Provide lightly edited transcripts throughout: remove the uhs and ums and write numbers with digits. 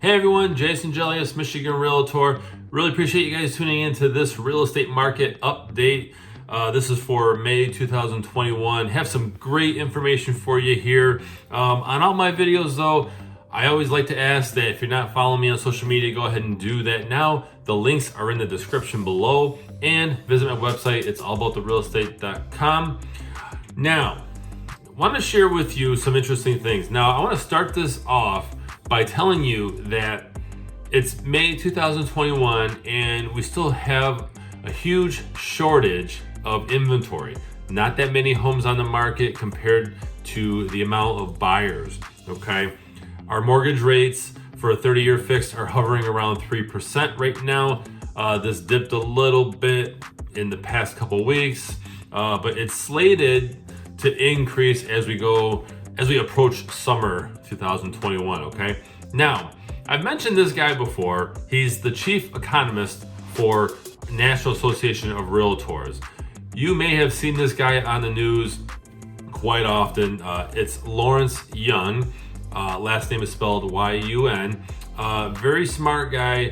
Hey everyone, Jason Gelios, Michigan Realtor. Really appreciate you guys tuning into this real estate market update. This is for May 2021. Have some great information for you here. On all my videos though, I always like to ask that if you're not following me on social media, go ahead and do that now. The links are in the description below, and visit my website. It's allabouttherealestate.com. Now, I want to share with you some interesting things. Now, I want to start this off by telling you that it's May 2021 and we still have a huge shortage of inventory. Not that many homes on the market compared to the amount of buyers, okay? Our mortgage rates for a 30-year fixed are hovering around 3% right now. This dipped a little bit in the past couple weeks, but it's slated to increase as we approach summer 2021, okay? Now, I've mentioned this guy before. He's the chief economist for National Association of Realtors. You may have seen this guy on the news quite often. It's Lawrence Yun. Last name is spelled Y-U-N. Very smart guy.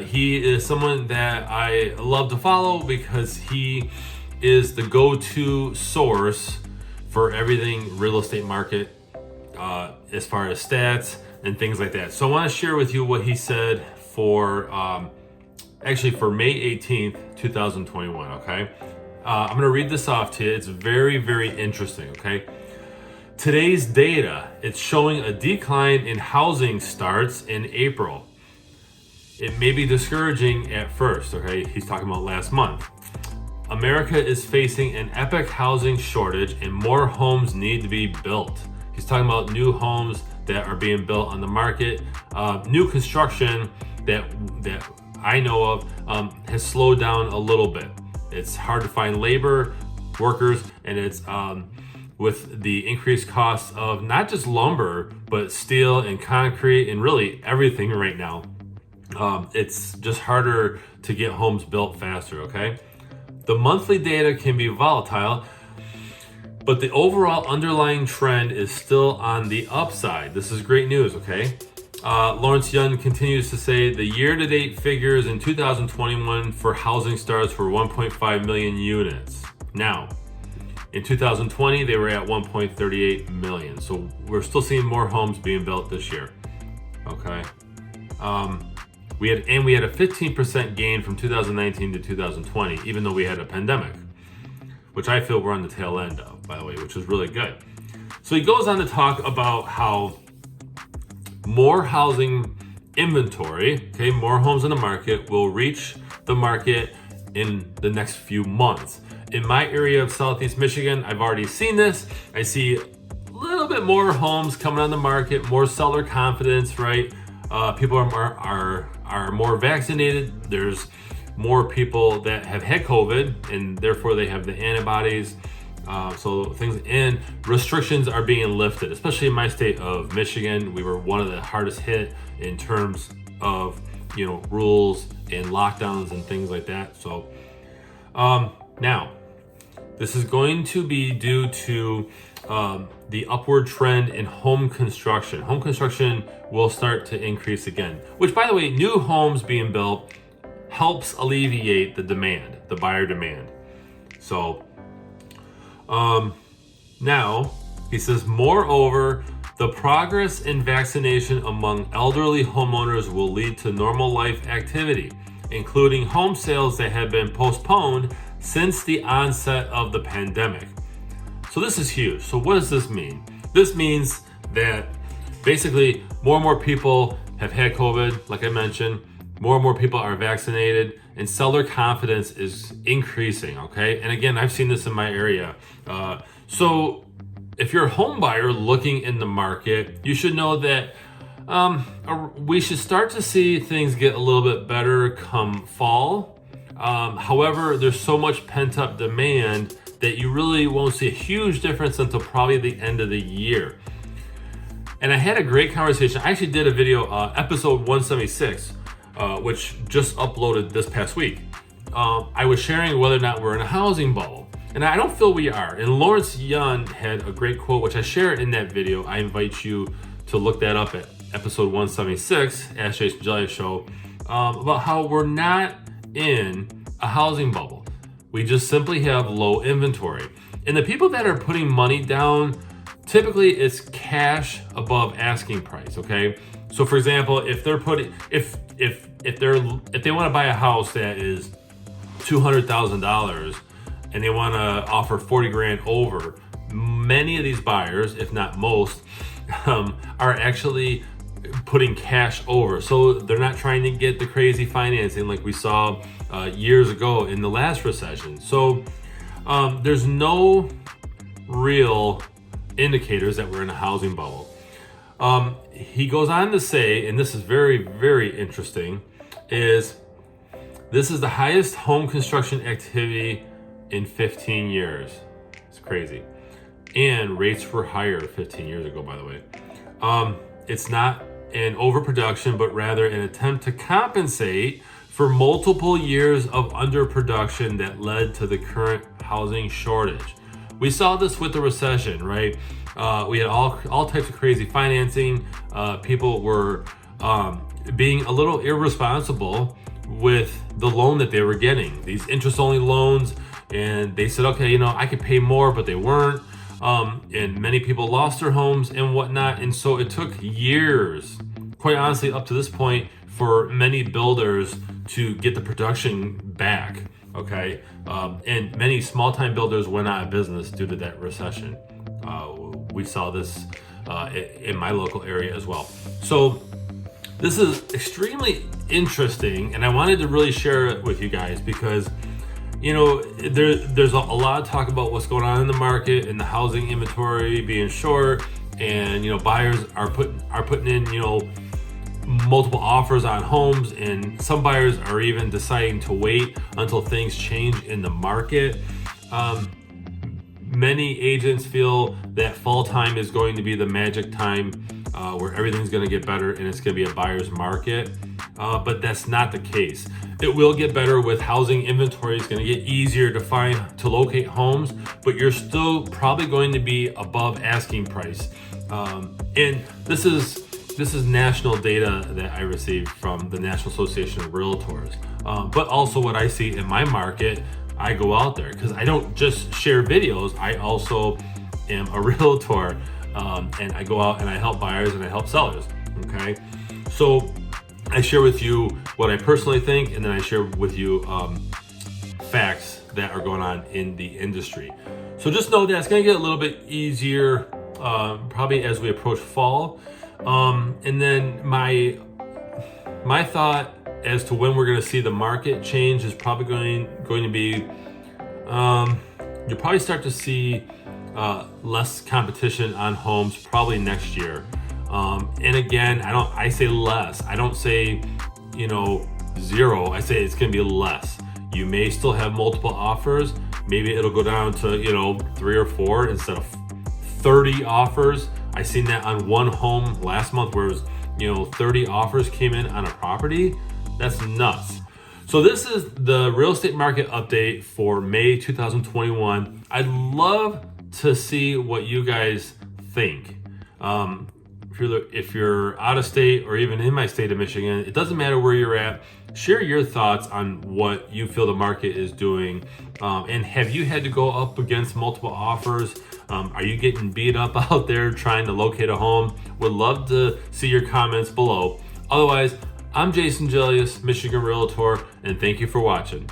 He is someone that I love to follow because he is the go-to source for everything real estate market as far as stats and things like that. So I want to share with you what he said for actually for May 18th, 2021, okay? I'm going to read this off to you. It's very, very interesting, okay? Today's data, it's showing a decline in housing starts in April. It may be discouraging at first, okay? He's talking about last month. America is facing an epic housing shortage and more homes need to be built. He's talking about new homes that are being built on the market. New construction that I know of has slowed down a little bit. It's hard to find labor, workers, and it's with the increased costs of not just lumber, but steel and concrete and really everything right now. It's just harder to get homes built faster, okay? The monthly data can be volatile, but the overall underlying trend is still on the upside. This is great news, okay? Lawrence Yun continues to say the year-to-date figures in 2021 for housing starts were 1.5 million units. Now, in 2020, they were at 1.38 million. So we're still seeing more homes being built this year, okay? We had a 15% gain from 2019 to 2020, even though we had a pandemic, which I feel we're on the tail end of, by the way, which is really good. So he goes on to talk about how more housing inventory, okay, more homes in the market will reach the market in the next few months. In my area of Southeast Michigan, I've already seen this. I see a little bit more homes coming on the market, more seller confidence, right? People are more vaccinated. There's more people that have had COVID and therefore they have the antibodies. So things and restrictions are being lifted, especially in my state of Michigan. We were one of the hardest hit in terms of, rules and lockdowns and things like that. So now this is going to be due to the upward trend in home construction. Home construction will start to increase again, which, by the way, new homes being built helps alleviate the demand, the buyer demand. So now he says, moreover, the progress in vaccination among elderly homeowners will lead to normal life activity, including home sales that have been postponed since the onset of the pandemic. So this is huge. So what does this mean? This means that basically more and more people have had COVID, like I mentioned, more and more people are vaccinated, and seller confidence is increasing, okay? And again, I've seen this in my area. So if you're a home buyer looking in the market, you should know that we should start to see things get a little bit better come fall. However, there's so much pent-up demand that you really won't see a huge difference until probably the end of the year. And I had a great conversation. I actually did a video, episode 176, which just uploaded this past week. I was sharing whether or not we're in a housing bubble. And I don't feel we are. And Lawrence Yun had a great quote, which I share in that video. I invite you to look that up episode 176, Ask Jason Gelios Show, about how we're not in a housing bubble. We just simply have low inventory. And the people that are putting money down, typically it's cash above asking price, okay? So for example, if they're putting, if they want to buy a house that is $200,000 and they want to offer 40 grand over, many of these buyers, if not most, are actually putting cash over. So they're not trying to get the crazy financing like we saw years ago in the last recession. So there's no real indicators that we're in a housing bubble. He goes on to say, and this is very, very interesting, is this is the highest home construction activity in 15 years. It's crazy. And rates were higher 15 years ago, by the way. It's not an overproduction, but rather an attempt to compensate for multiple years of underproduction that led to the current housing shortage. We saw this with the recession, right? We had all types of crazy financing. People were being a little irresponsible with the loan that they were getting, these interest-only loans, and they said, okay, I could pay more, but they weren't. And many people lost their homes and whatnot. And so it took years, quite honestly, up to this point, for many builders to get the production back, okay? And many small-time builders went out of business due to that recession. We saw this in my local area as well. So this is extremely interesting, and I wanted to really share it with you guys because there's a lot of talk about what's going on in the market and the housing inventory being short, and buyers are putting in multiple offers on homes, and some buyers are even deciding to wait until things change in the market. Many agents feel that fall time is going to be the magic time where everything's going to get better and it's going to be a buyer's market, but that's not the case. It will get better with housing inventory. It's going to get easier to locate homes, but you're still probably going to be above asking price. And this is national data that I received from the National Association of Realtors, but also what I see in my market. I go out there because I don't just share videos. I also am a realtor, and I go out and I help buyers and I help sellers. Okay, so I share with you what I personally think, and then I share with you facts that are going on in the industry. So just know that it's going to get a little bit easier probably as we approach fall. And then my thought as to when we're going to see the market change is probably going to be you'll probably start to see less competition on homes probably next year. And again, I say less. I don't say zero. I say it's going to be less. You may still have multiple offers. Maybe it'll go down to 3 or 4 instead of 30 offers. I seen that on one home last month where it was 30 offers came in on a property. That's nuts. So this is the real estate market update for May 2021. I'd love to see what you guys think. If you're out of state or even in my state of Michigan, it doesn't matter where you're at. Share your thoughts on what you feel the market is doing. And have you had to go up against multiple offers? Are you getting beat up out there trying to locate a home? Would love to see your comments below. Otherwise, I'm Jason Gelios, Michigan Realtor, and thank you for watching.